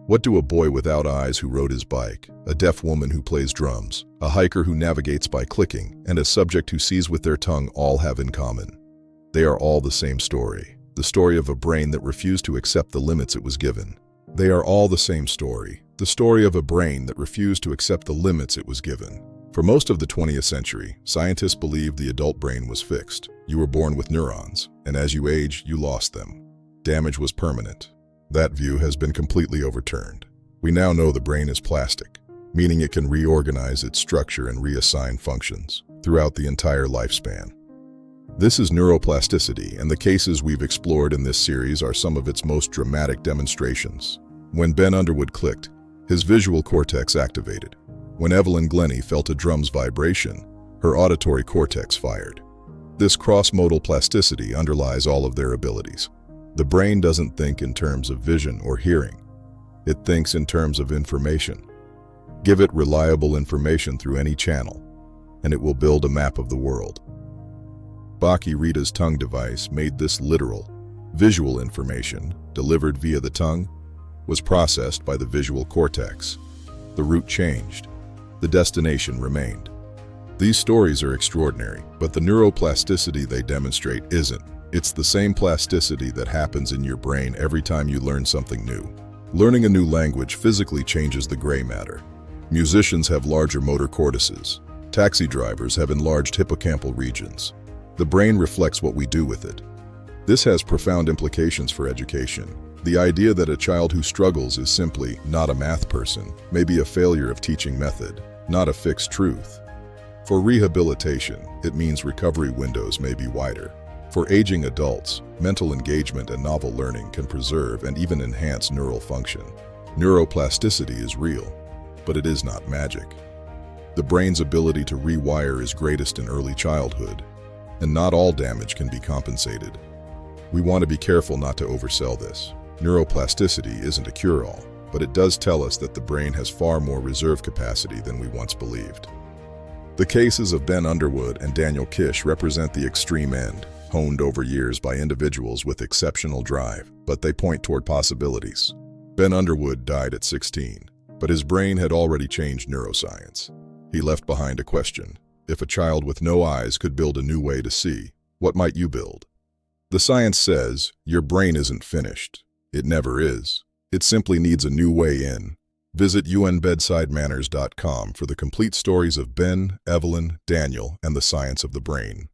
What do a boy without eyes who rode his bike, a deaf woman who plays drums, a hiker who navigates by clicking, and a subject who sees with their tongue all have in common? They are all the same story, the story of a brain that refused to accept the limits it was given. They are all the same story, the story of a brain that refused to accept the limits it was given. For most of the 20th century, scientists believed the adult brain was fixed. You were born with neurons, and as you age, you lost them. Damage was permanent. That view has been completely overturned. We now know the brain is plastic, meaning it can reorganize its structure and reassign functions throughout the entire lifespan. This is neuroplasticity, and the cases we've explored in this series are some of its most dramatic demonstrations. When Ben Underwood clicked, his visual cortex activated. When Evelyn Glennie felt a drum's vibration, her auditory cortex fired. This cross-modal plasticity underlies all of their abilities. The brain doesn't think in terms of vision or hearing. It thinks in terms of information. Give it reliable information through any channel, and it will build a map of the world. Baki Rita's tongue device made this literal, visual information, delivered via the tongue, was processed by the visual cortex. The route changed. The destination remained. These stories are extraordinary, but the neuroplasticity they demonstrate isn't. It's the same plasticity that happens in your brain every time you learn something new. Learning a new language physically changes the gray matter. Musicians have larger motor cortices. Taxi drivers have enlarged hippocampal regions. The brain reflects what we do with it. This has profound implications for education. The idea that a child who struggles is simply not a math person may be a failure of teaching method, not a fixed truth. For rehabilitation, it means recovery windows may be wider. For aging adults, mental engagement and novel learning can preserve and even enhance neural function. Neuroplasticity is real, but it is not magic. The brain's ability to rewire is greatest in early childhood, and not all damage can be compensated. We want to be careful not to oversell this. Neuroplasticity isn't a cure-all, but it does tell us that the brain has far more reserve capacity than we once believed. The cases of Ben Underwood and Daniel Kish represent the extreme end, honed over years by individuals with exceptional drive, but they point toward possibilities. Ben Underwood died at 16, but his brain had already changed neuroscience. He left behind a question. If a child with no eyes could build a new way to see, what might you build? The science says, your brain isn't finished. It never is. It simply needs a new way in. Visit unbedsidemanners.com for the complete stories of Ben, Evelyn, Daniel, and the science of the brain.